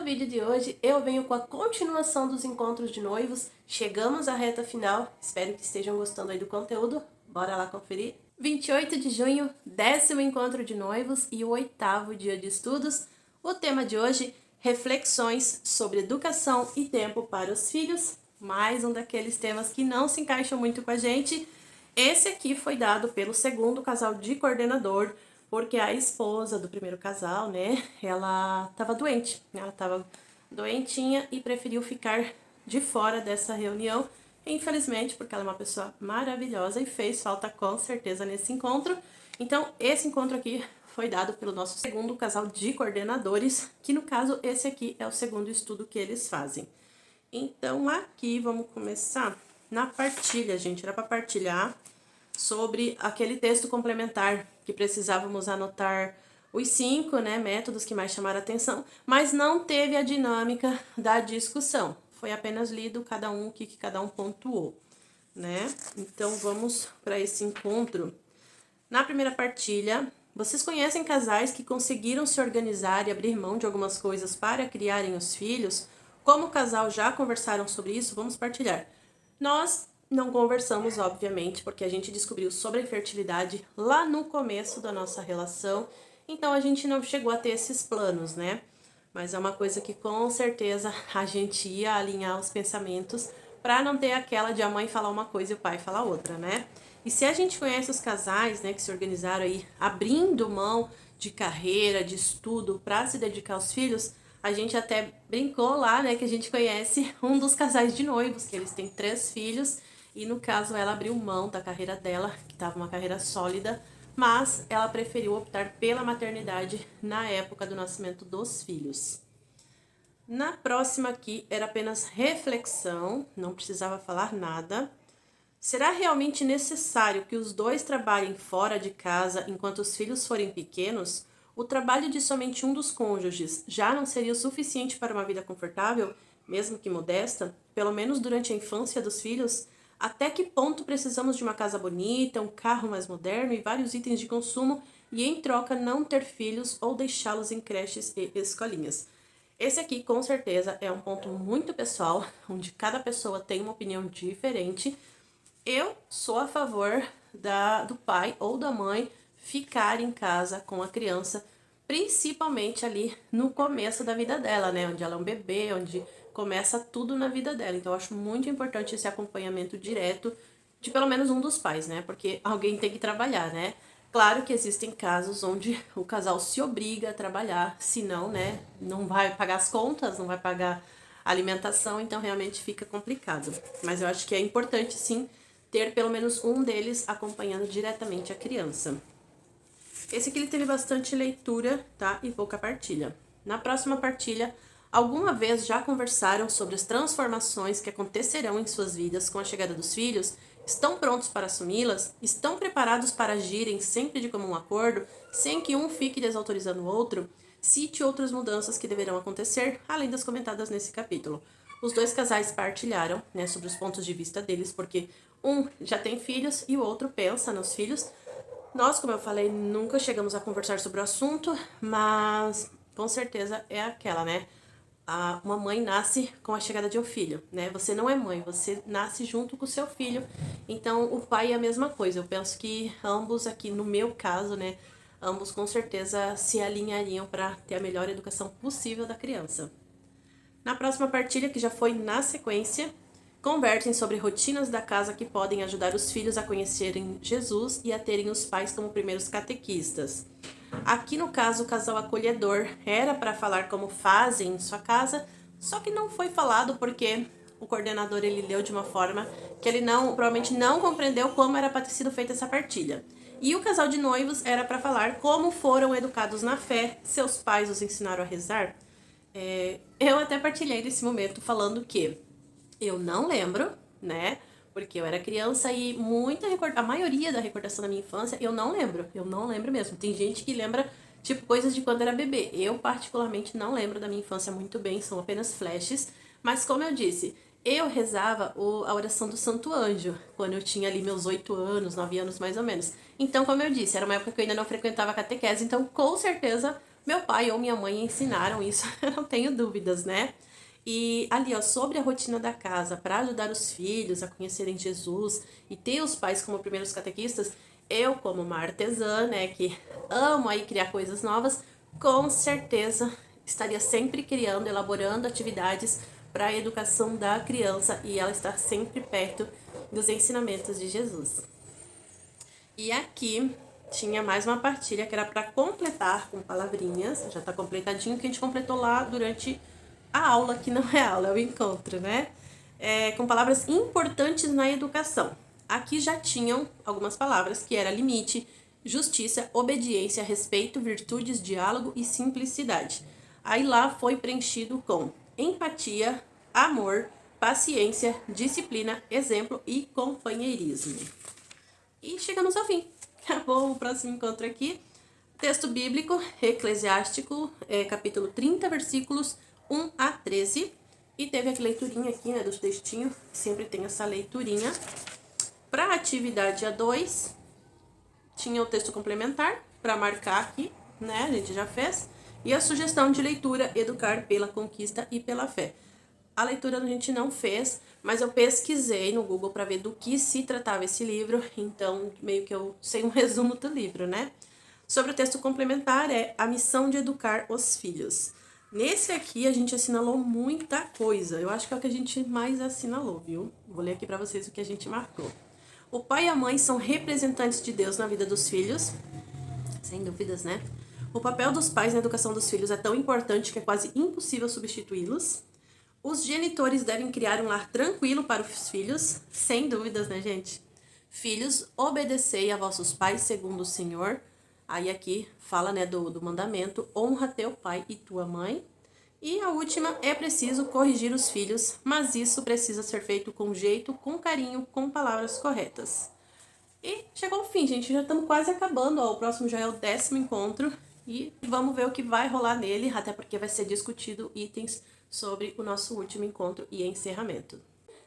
vídeo de hoje eu venho com a continuação dos encontros de noivos. Chegamos à reta final, espero que estejam gostando aí do conteúdo. Bora lá conferir. 28 de junho, 10º encontro de noivos e o 8º dia de estudos. O tema de hoje, reflexões sobre educação e tempo para os filhos. Mais um daqueles temas que não se encaixam muito com a gente. Esse aqui foi dado pelo segundo casal de coordenador, porque a esposa do primeiro casal, né, ela estava doente, ela estava doentinha e preferiu ficar de fora dessa reunião, infelizmente, porque ela é uma pessoa maravilhosa e fez falta com certeza nesse encontro. Então, esse encontro aqui foi dado pelo nosso segundo casal de coordenadores, que no caso, esse aqui é o segundo estudo que eles fazem. Então, aqui vamos começar na partilha, gente, era para partilhar sobre aquele texto complementar que precisávamos anotar os 5, né, métodos que mais chamaram a atenção, mas não teve a dinâmica da discussão. Foi apenas lido cada um o que cada um pontuou, né? Então vamos para esse encontro. Na primeira partilha, vocês conhecem casais que conseguiram se organizar e abrir mão de algumas coisas para criarem os filhos? Como o casal já conversaram sobre isso, vamos partilhar. Nós não conversamos, obviamente, porque a gente descobriu sobre a infertilidade lá no começo da nossa relação, então a gente não chegou a ter esses planos, né? Mas é uma coisa que com certeza a gente ia alinhar os pensamentos para não ter aquela de a mãe falar uma coisa e o pai falar outra, né? E se a gente conhece os casais, né, que se organizaram aí abrindo mão de carreira, de estudo para se dedicar aos filhos, a gente até brincou lá, né, que a gente conhece um dos casais de noivos, que eles têm 3 filhos, e no caso ela abriu mão da carreira dela, que estava uma carreira sólida, mas ela preferiu optar pela maternidade na época do nascimento dos filhos. Na próxima aqui era apenas reflexão, não precisava falar nada. Será realmente necessário que os dois trabalhem fora de casa enquanto os filhos forem pequenos? O trabalho de somente um dos cônjuges já não seria o suficiente para uma vida confortável, mesmo que modesta, pelo menos durante a infância dos filhos? Até que ponto precisamos de uma casa bonita, um carro mais moderno e vários itens de consumo e, em troca, não ter filhos ou deixá-los em creches e escolinhas? Esse aqui, com certeza, é um ponto muito pessoal, onde cada pessoa tem uma opinião diferente. Eu sou a favor do pai ou da mãe ficar em casa com a criança, principalmente ali no começo da vida dela, né? Onde ela é um bebê, onde começa tudo na vida dela. Então, eu acho muito importante esse acompanhamento direto de pelo menos um dos pais, né? Porque alguém tem que trabalhar, né? Claro que existem casos onde o casal se obriga a trabalhar, senão, né, não vai pagar as contas, não vai pagar a alimentação, então realmente fica complicado. Mas eu acho que é importante, sim, ter pelo menos um deles acompanhando diretamente a criança. Esse aqui ele teve bastante leitura, tá? E pouca partilha. Na próxima partilha, alguma vez já conversaram sobre as transformações que acontecerão em suas vidas com a chegada dos filhos? Estão prontos para assumi-las? Estão preparados para agirem sempre de comum acordo, sem que um fique desautorizando o outro? Cite outras mudanças que deverão acontecer, além das comentadas nesse capítulo. Os dois casais partilharam, né, sobre os pontos de vista deles, porque um já tem filhos e o outro pensa nos filhos. Nós, como eu falei, nunca chegamos a conversar sobre o assunto, mas com certeza é aquela, né? Uma mãe nasce com a chegada de um filho, né? Você não é mãe, você nasce junto com o seu filho. Então, o pai é a mesma coisa. Eu penso que ambos aqui, no meu caso, né? Ambos com certeza se alinhariam para ter a melhor educação possível da criança. Na próxima partilha, que já foi na sequência, conversem sobre rotinas da casa que podem ajudar os filhos a conhecerem Jesus e a terem os pais como primeiros catequistas. Aqui no caso, o casal acolhedor era para falar como fazem em sua casa, só que não foi falado porque o coordenador ele leu de uma forma que ele provavelmente não compreendeu como era para ter sido feita essa partilha. E o casal de noivos era para falar como foram educados na fé, seus pais os ensinaram a rezar. Eu até partilhei nesse momento falando que eu não lembro, né? Porque eu era criança e a maioria da recordação da minha infância eu não lembro mesmo. Tem gente que lembra, tipo, coisas de quando era bebê. Eu, particularmente, não lembro da minha infância muito bem, são apenas flashes. Mas, como eu disse, eu rezava a oração do Santo Anjo, quando eu tinha ali meus 8 anos, 9 anos mais ou menos. Então, como eu disse, era uma época que eu ainda não frequentava a catequese, então, com certeza, Meu pai ou minha mãe ensinaram isso, eu não tenho dúvidas, né? E ali, ó, sobre a rotina da casa, para ajudar os filhos a conhecerem Jesus e ter os pais como primeiros catequistas, eu, como uma artesã, né, que amo aí criar coisas novas, com certeza estaria sempre criando, elaborando atividades para a educação da criança e ela estar sempre perto dos ensinamentos de Jesus. E aqui tinha mais uma partilha que era para completar com palavrinhas. Já está completadinho, que a gente completou lá durante a aula, que não é aula, é o encontro, né? Com palavras importantes na educação. Aqui já tinham algumas palavras, que era limite, justiça, obediência, respeito, virtudes, diálogo e simplicidade. Aí lá foi preenchido com empatia, amor, paciência, disciplina, exemplo e companheirismo. E chegamos ao fim. Acabou o próximo encontro aqui. Texto bíblico, Eclesiástico, capítulo 30, versículos 1 a 13. E teve a leiturinha aqui, né, dos textinhos. Sempre tem essa leiturinha. Para a atividade A2, tinha o texto complementar, para marcar aqui, né, a gente já fez. E a sugestão de leitura, Educar pela Conquista e pela Fé. A leitura a gente não fez, mas eu pesquisei no Google para ver do que se tratava esse livro, então meio que eu sei um resumo do livro, né? Sobre o texto complementar é A Missão de Educar os Filhos. Nesse aqui a gente assinalou muita coisa, eu acho que é o que a gente mais assinalou, viu? Vou ler aqui para vocês o que a gente marcou. O pai e a mãe são representantes de Deus na vida dos filhos, sem dúvidas, né? O papel dos pais na educação dos filhos é tão importante que é quase impossível substituí-los. Os genitores devem criar um lar tranquilo para os filhos, sem dúvidas, né, gente? Filhos, obedecei a vossos pais segundo o Senhor. Aí aqui fala, né, do mandamento, honra teu pai e tua mãe. E a última, é preciso corrigir os filhos, mas isso precisa ser feito com jeito, com carinho, com palavras corretas. E chegou ao fim, gente, já estamos quase acabando, ó, o próximo já é o 10º encontro. E vamos ver o que vai rolar nele, até porque vai ser discutido itens sobre o nosso último encontro e encerramento.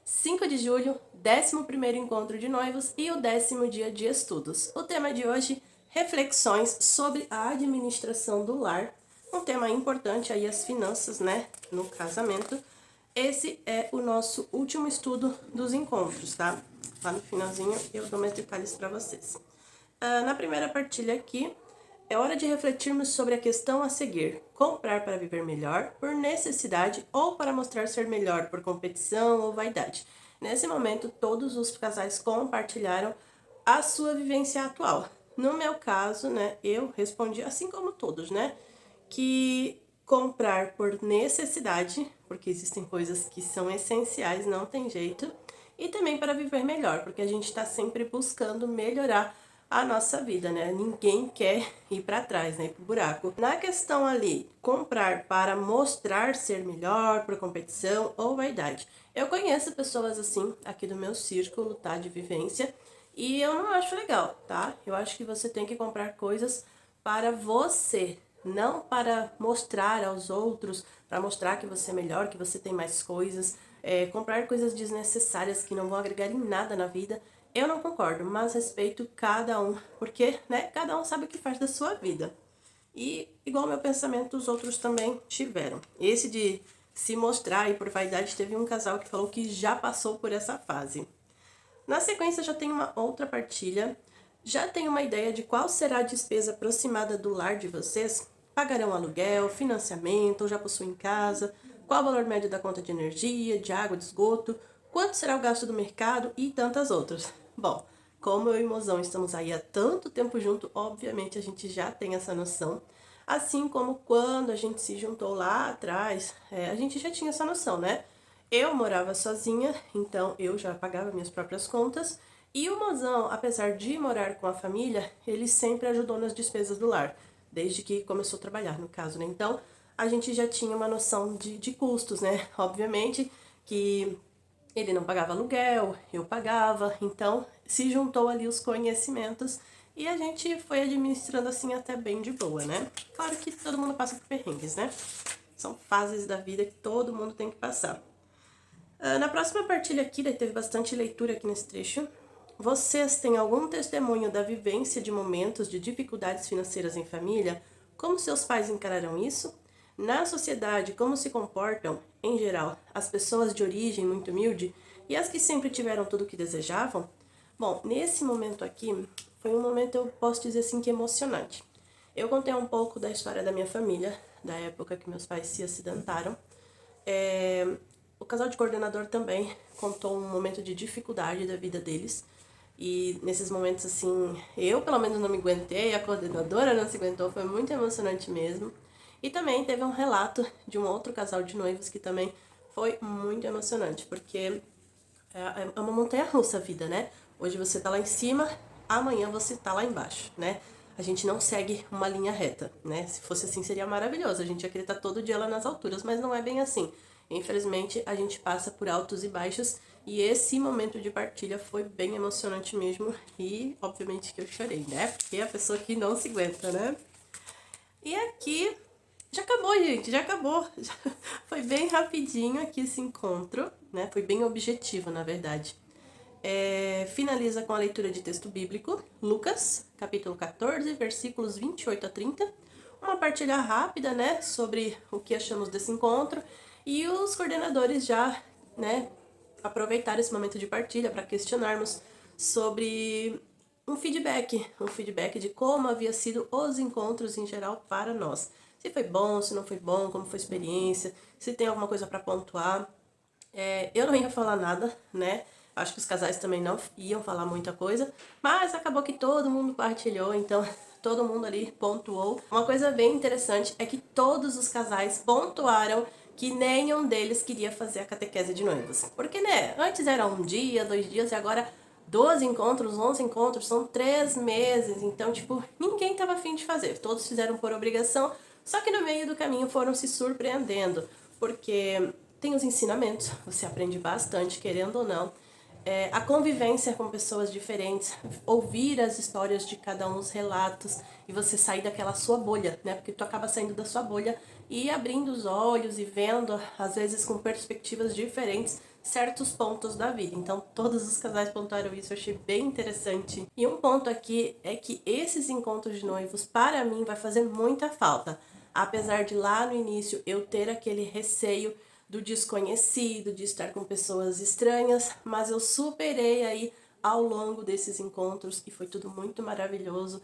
5 de julho, 11º encontro de noivos e o 10º dia de estudos. O tema de hoje, reflexões sobre a administração do lar. Um tema importante aí, as finanças, né, no casamento. Esse é o nosso último estudo dos encontros, tá? Lá no finalzinho eu dou mais detalhes para vocês. Na primeira partilha aqui, é hora de refletirmos sobre a questão a seguir: comprar para viver melhor, por necessidade ou para mostrar ser melhor, por competição ou vaidade. Nesse momento, todos os casais compartilharam a sua vivência atual. No meu caso, né, eu respondi, assim como todos, né, que comprar por necessidade, porque existem coisas que são essenciais, não tem jeito, e também para viver melhor, porque a gente está sempre buscando melhorar a nossa vida, né? Ninguém quer ir para trás, né? Ir pro buraco. Na questão ali, comprar para mostrar ser melhor, por competição ou vaidade. Eu conheço pessoas assim, aqui do meu círculo, tá? De vivência, e eu não acho legal, tá? Eu acho que você tem que comprar coisas para você, não para mostrar aos outros, para mostrar que você é melhor, que você tem mais coisas. Comprar coisas desnecessárias que não vão agregar em nada na vida, eu não concordo, mas respeito cada um, porque, né, cada um sabe o que faz da sua vida. E, igual meu pensamento, os outros também tiveram. Esse de se mostrar e por vaidade, teve um casal que falou que já passou por essa fase. Na sequência, já tem uma outra partilha. Já tem uma ideia de qual será a despesa aproximada do lar de vocês? Pagarão aluguel, financiamento, ou já possuem casa? Qual o valor médio da conta de energia, de água, de esgoto? Quanto será o gasto do mercado? E tantas outras. Bom, como eu e o mozão estamos aí há tanto tempo junto, obviamente a gente já tem essa noção. Assim como quando a gente se juntou lá atrás, a gente já tinha essa noção, né? Eu morava sozinha, então eu já pagava minhas próprias contas. E o mozão, apesar de morar com a família, ele sempre ajudou nas despesas do lar, desde que começou a trabalhar, no caso, né? Então, a gente já tinha uma noção de custos, né? Obviamente que ele não pagava aluguel, eu pagava, então se juntou ali os conhecimentos e a gente foi administrando assim até bem de boa, né? Claro que todo mundo passa por perrengues, né? São fases da vida que todo mundo tem que passar. Na próxima partilha aqui, teve bastante leitura aqui nesse trecho. Vocês têm algum testemunho da vivência de momentos de dificuldades financeiras em família? como seus pais encararão isso? Na sociedade, como se comportam, em geral, as pessoas de origem muito humilde e as que sempre tiveram tudo o que desejavam? Bom, nesse momento aqui, foi um momento, eu posso dizer assim, que emocionante. Eu contei um pouco da história da minha família, da época que meus pais se acidentaram. O casal de coordenador também contou um momento de dificuldade da vida deles. E nesses momentos, assim, eu pelo menos não me aguentei, a coordenadora não se aguentou, foi muito emocionante mesmo. E também teve um relato de um outro casal de noivos que também foi muito emocionante, porque é uma montanha-russa a vida, né? Hoje você tá lá em cima, amanhã você tá lá embaixo, né? A gente não segue uma linha reta, né? Se fosse assim seria maravilhoso, a gente ia querer estar todo dia lá nas alturas, mas não é bem assim. Infelizmente, a gente passa por altos e baixos e esse momento de partilha foi bem emocionante mesmo e obviamente que eu chorei, né? Porque é a pessoa que não se aguenta, né? E aqui já acabou, gente, já acabou. Foi bem rapidinho aqui esse encontro, né? Foi bem objetivo, na verdade. Finaliza com a leitura de texto bíblico, Lucas, capítulo 14, versículos 28 a 30. Uma partilha rápida, né, sobre o que achamos desse encontro. E os coordenadores já, né, aproveitaram esse momento de partilha para questionarmos sobre um feedback de como havia sido os encontros em geral para nós. Se foi bom, se não foi bom, como foi a experiência, se tem alguma coisa para pontuar. Eu não ia falar nada, né? Acho que os casais também não iam falar muita coisa, mas acabou que todo mundo partilhou, então todo mundo ali pontuou. Uma coisa bem interessante é que todos os casais pontuaram que nenhum deles queria fazer a catequese de noivos. Porque, né, antes era um dia, 2 dias, e agora 12 encontros, 11 encontros, são 3 meses. Então, tipo, ninguém tava afim de fazer. Todos fizeram por obrigação, só que no meio do caminho foram se surpreendendo. Porque tem os ensinamentos, você aprende bastante, querendo ou não. A convivência com pessoas diferentes, ouvir as histórias de cada um, os relatos, e você sair daquela sua bolha, né? Porque tu acaba saindo da sua bolha e abrindo os olhos e vendo, às vezes com perspectivas diferentes, certos pontos da vida. Então, todos os casais pontuaram isso, eu achei bem interessante. E um ponto aqui é que esses encontros de noivos, para mim, vai fazer muita falta. Apesar de lá no início eu ter aquele receio do desconhecido, de estar com pessoas estranhas, mas eu superei aí ao longo desses encontros e foi tudo muito maravilhoso.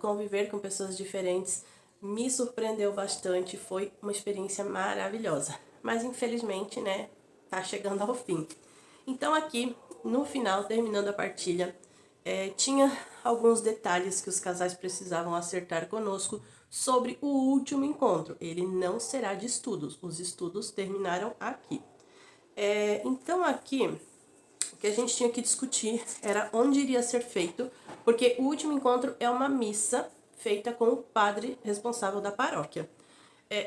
Conviver com pessoas diferentes me surpreendeu bastante, foi uma experiência maravilhosa. Mas infelizmente, né, tá chegando ao fim. Então aqui, no final, terminando a partilha, tinha alguns detalhes que os casais precisavam acertar conosco sobre o último encontro. Ele não será de estudos, os estudos terminaram aqui. Então aqui, o que a gente tinha que discutir era onde iria ser feito, porque o último encontro é uma missa feita com o padre responsável da paróquia.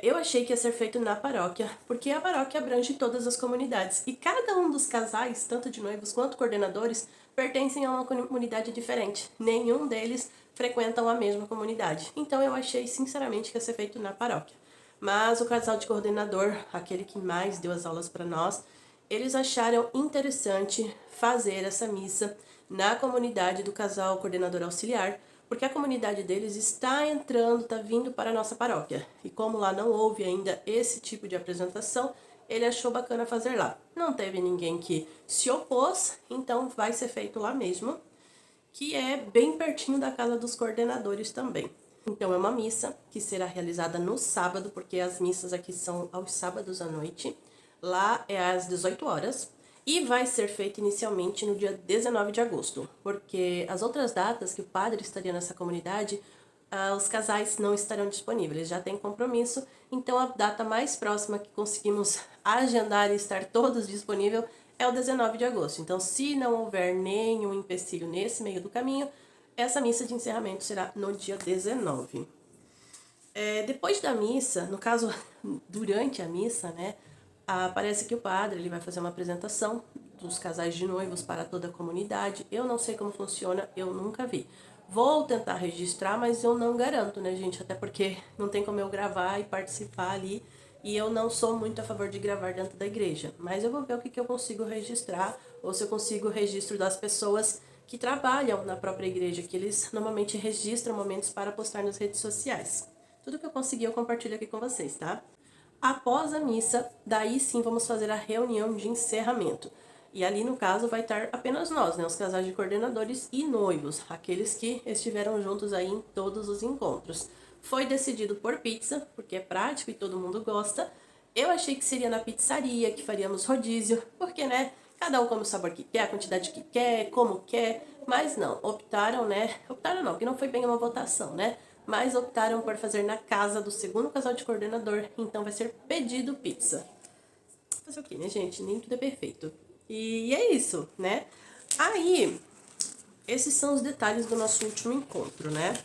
Eu achei que ia ser feito na paróquia, porque a paróquia abrange todas as comunidades. E cada um dos casais, tanto de noivos quanto coordenadores, pertencem a uma comunidade diferente. Nenhum deles frequentam a mesma comunidade. Então eu achei, sinceramente, que ia ser feito na paróquia. Mas o casal de coordenador, aquele que mais deu as aulas para nós, eles acharam interessante fazer essa missa na comunidade do casal coordenador auxiliar, porque a comunidade deles está entrando, está vindo para a nossa paróquia. E como lá não houve ainda esse tipo de apresentação, ele achou bacana fazer lá. Não teve ninguém que se opôs, então vai ser feito lá mesmo, que é bem pertinho da casa dos coordenadores também. Então é uma missa que será realizada no sábado, porque as missas aqui são aos sábados à noite. Lá é às 18 horas. E vai ser feita inicialmente no dia 19 de agosto, porque as outras datas que o padre estaria nessa comunidade, os casais não estarão disponíveis, já tem compromisso. Então a data mais próxima que conseguimos agendar e estar todos disponíveis é o 19 de agosto. Então, se não houver nenhum empecilho nesse meio do caminho, essa missa de encerramento será no dia 19. Depois da missa, no caso, durante a missa, né, parece que o padre ele vai fazer uma apresentação dos casais de noivos para toda a comunidade. Eu não sei como funciona, eu nunca vi. Vou tentar registrar, mas eu não garanto, né, gente? Até porque não tem como eu gravar e participar ali. E eu não sou muito a favor de gravar dentro da igreja. Mas eu vou ver o que eu consigo registrar, ou se eu consigo o registro das pessoas que trabalham na própria igreja, que eles normalmente registram momentos para postar nas redes sociais. Tudo que eu consegui eu compartilho aqui com vocês, tá? Após a missa, daí sim vamos fazer a reunião de encerramento. E ali, no caso, vai estar apenas nós, né? Os casais de coordenadores e noivos, aqueles que estiveram juntos aí em todos os encontros. Foi decidido por pizza, porque é prático e todo mundo gosta. Eu achei que seria na pizzaria, que faríamos rodízio, porque, né? Cada um come o sabor que quer, a quantidade que quer, como quer, mas não, optaram, né? Optaram não, porque não foi bem uma votação, né? Mas optaram por fazer na casa do segundo casal de coordenador, então vai ser pedido pizza. Fazer o quê, né, gente? Nem tudo é perfeito. E é isso, né? Aí, esses são os detalhes do nosso último encontro, né?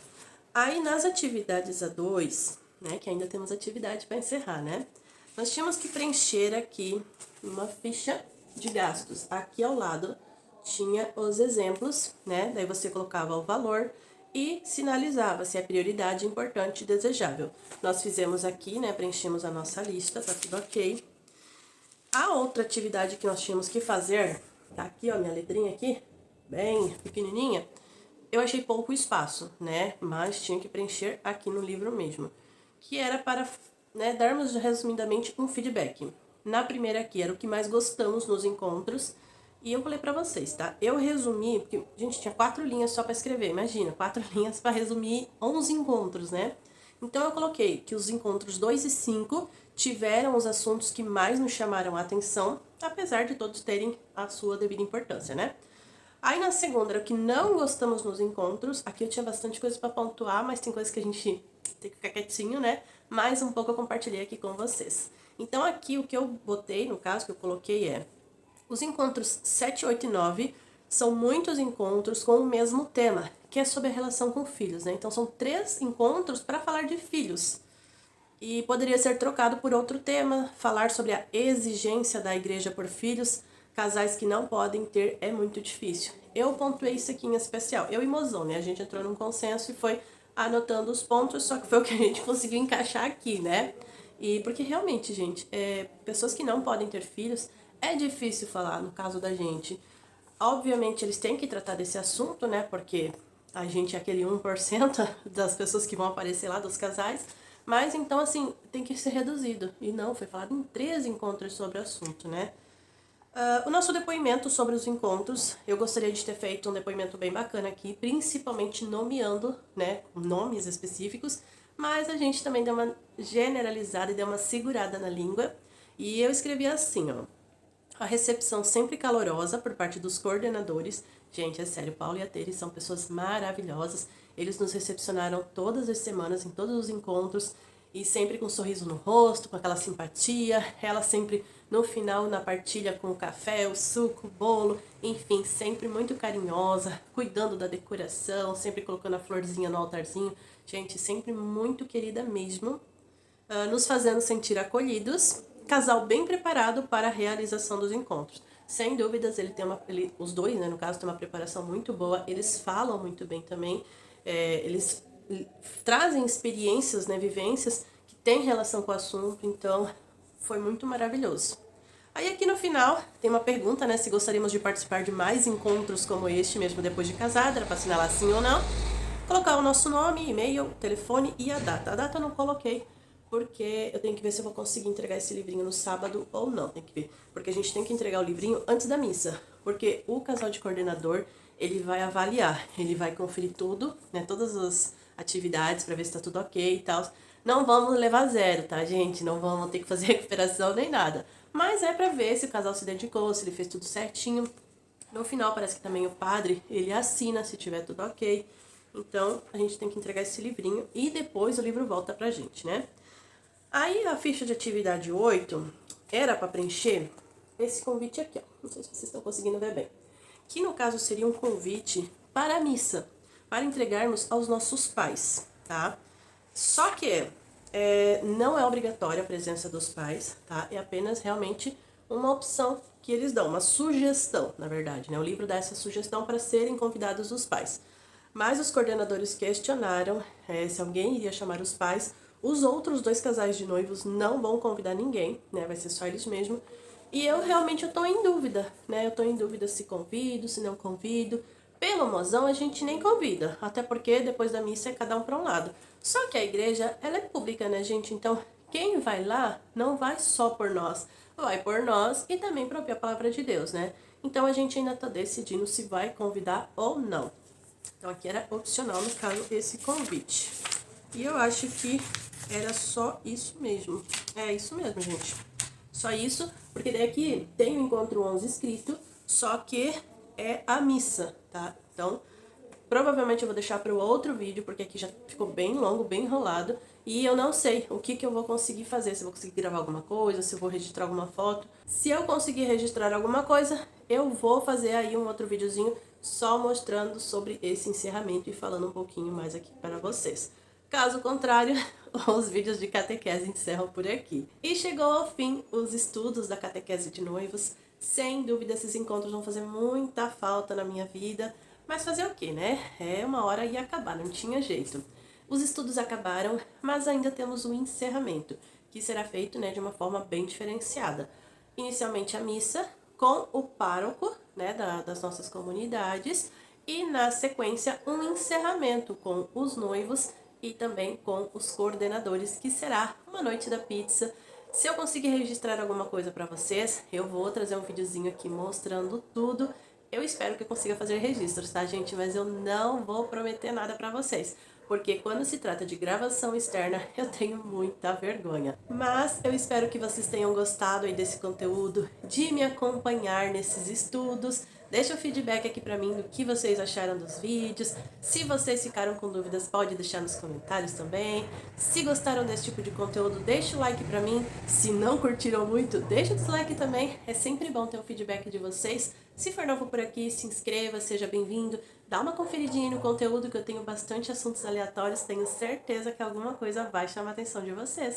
Aí, nas atividades a dois, né, que ainda temos atividade para encerrar, né? Nós tínhamos que preencher aqui uma ficha de gastos. Aqui ao lado tinha os exemplos, né? Daí você colocava o valor e sinalizava se é prioridade, importante e desejável. Nós fizemos aqui, né? Preenchemos a nossa lista, tá tudo ok. A outra atividade que nós tínhamos que fazer, tá aqui, ó, minha letrinha aqui, bem pequenininha, eu achei pouco espaço, né? Mas tinha que preencher aqui no livro mesmo. Que era para, né, darmos resumidamente um feedback. Na primeira aqui era o que mais gostamos nos encontros. E eu falei pra vocês, tá? Eu resumi, porque, gente, tinha 4 linhas só pra escrever. Imagina, 4 linhas pra resumir 11 encontros, né? Então eu coloquei que os encontros 2 e 5 tiveram os assuntos que mais nos chamaram a atenção, apesar de todos terem a sua devida importância, né? Aí na segunda era o que não gostamos nos encontros. Aqui eu tinha bastante coisa pra pontuar, mas tem coisas que a gente tem que ficar quietinho, né? Mais um pouco eu compartilhei aqui com vocês. Então aqui o que eu botei, no caso que eu coloquei é: os encontros 7, 8 e 9 são muitos encontros com o mesmo tema, que é sobre a relação com filhos, né? Então são 3 encontros para falar de filhos. E poderia ser trocado por outro tema, falar sobre a exigência da igreja por filhos. Casais que não podem ter é muito difícil. Eu pontuei isso aqui em especial. Eu e Mozão, né? A gente entrou num consenso e foi anotando os pontos, só que foi o que a gente conseguiu encaixar aqui, né? E porque realmente, gente, pessoas que não podem ter filhos, é difícil falar no caso da gente. Obviamente eles têm que tratar desse assunto, né? Porque a gente é aquele 1% das pessoas que vão aparecer lá, dos casais. Mas então, assim, tem que ser reduzido. E não, foi falado em 3 encontros sobre o assunto, né? O nosso depoimento sobre os encontros, eu gostaria de ter feito um depoimento bem bacana aqui, principalmente nomeando, né, nomes específicos, mas a gente também deu uma generalizada e deu uma segurada na língua. E eu escrevi assim, ó: a recepção sempre calorosa por parte dos coordenadores. Gente, é sério, Paulo e a Tere são pessoas maravilhosas. Eles nos recepcionaram todas as semanas, em todos os encontros, e sempre com um sorriso no rosto, com aquela simpatia. Ela sempre, no final, na partilha, com o café, o suco, o bolo, enfim, sempre muito carinhosa, cuidando da decoração, sempre colocando a florzinha no altarzinho. Gente, sempre muito querida mesmo, nos fazendo sentir acolhidos. Casal bem preparado para a realização dos encontros. Sem dúvidas, os dois, né, no caso, têm uma preparação muito boa. Eles falam muito bem também. Eles trazem experiências, né, vivências que têm relação com o assunto. Então, foi muito maravilhoso. Aí aqui no final tem uma pergunta, né, se gostaríamos de participar de mais encontros como este, mesmo depois de casada, era para assinalar sim ou não. Colocar o nosso nome, e-mail, telefone e a data. A data eu não coloquei, porque eu tenho que ver se eu vou conseguir entregar esse livrinho no sábado ou não, tem que ver. Porque a gente tem que entregar o livrinho antes da missa, porque o casal de coordenador, ele vai avaliar, ele vai conferir tudo, né, todas as atividades para ver se tá tudo ok e tal. Não vamos levar 0, tá, gente? Não vamos ter que fazer recuperação nem nada. Mas é para ver se o casal se dedicou, se ele fez tudo certinho. No final parece que também o padre, ele assina se tiver tudo ok. Então, a gente tem que entregar esse livrinho e depois o livro volta pra gente, né? Aí, a ficha de atividade 8 era para preencher esse convite aqui, ó. Não sei se vocês estão conseguindo ver bem. Que, no caso, seria um convite para a missa, para entregarmos aos nossos pais, tá? Só que não é obrigatória a presença dos pais, tá? É apenas realmente uma opção que eles dão, uma sugestão, na verdade, né? O livro dá essa sugestão para serem convidados os pais. Mas os coordenadores questionaram se alguém iria chamar os pais. Os outros 2 casais de noivos não vão convidar ninguém, né? Vai ser só eles mesmos. E eu realmente tô em dúvida, né? Eu tô em dúvida se convido, se não convido. Pelo mozão a gente nem convida, até porque depois da missa é cada um para um lado. Só que a igreja, ela é pública, né, gente? Então, quem vai lá não vai só por nós, vai por nós e também por ouvir a palavra de Deus, né? Então, a gente ainda tá decidindo se vai convidar ou não. Então, aqui era opcional, no caso, esse convite. E eu acho que era só isso mesmo. É isso mesmo, gente. Só isso, porque daí aqui tem o encontro 11 escrito, só que é a missa, tá? Então, provavelmente eu vou deixar para o outro vídeo, porque aqui já ficou bem longo, bem enrolado. E eu não sei o que eu vou conseguir fazer, se eu vou conseguir gravar alguma coisa, se eu vou registrar alguma foto. Se eu conseguir registrar alguma coisa, eu vou fazer aí um outro videozinho só mostrando sobre esse encerramento e falando um pouquinho mais aqui para vocês. Caso contrário, os vídeos de catequese encerram por aqui. E chegou ao fim os estudos da catequese de noivos. Sem dúvida, esses encontros vão fazer muita falta na minha vida. Mas fazer o quê, né? É uma hora ia acabar, não tinha jeito. Os estudos acabaram, mas ainda temos o encerramento, que será feito, né, de uma forma bem diferenciada. Inicialmente a missa com o pároco, né, das nossas comunidades, e na sequência um encerramento com os noivos e também com os coordenadores, que será uma noite da pizza. Se eu conseguir registrar alguma coisa para vocês, eu vou trazer um videozinho aqui mostrando tudo. Eu espero que eu consiga fazer registros, tá, gente? Mas eu não vou prometer nada pra vocês, porque quando se trata de gravação externa, eu tenho muita vergonha. Mas eu espero que vocês tenham gostado aí desse conteúdo, de me acompanhar nesses estudos. Deixa o feedback aqui pra mim do que vocês acharam dos vídeos. Se vocês ficaram com dúvidas, pode deixar nos comentários também. Se gostaram desse tipo de conteúdo, deixa o like pra mim. Se não curtiram muito, deixa o dislike também. É sempre bom ter um feedback de vocês. Se for novo por aqui, se inscreva, seja bem-vindo. Dá uma conferidinha aí no conteúdo, que eu tenho bastante assuntos aleatórios. Tenho certeza que alguma coisa vai chamar a atenção de vocês.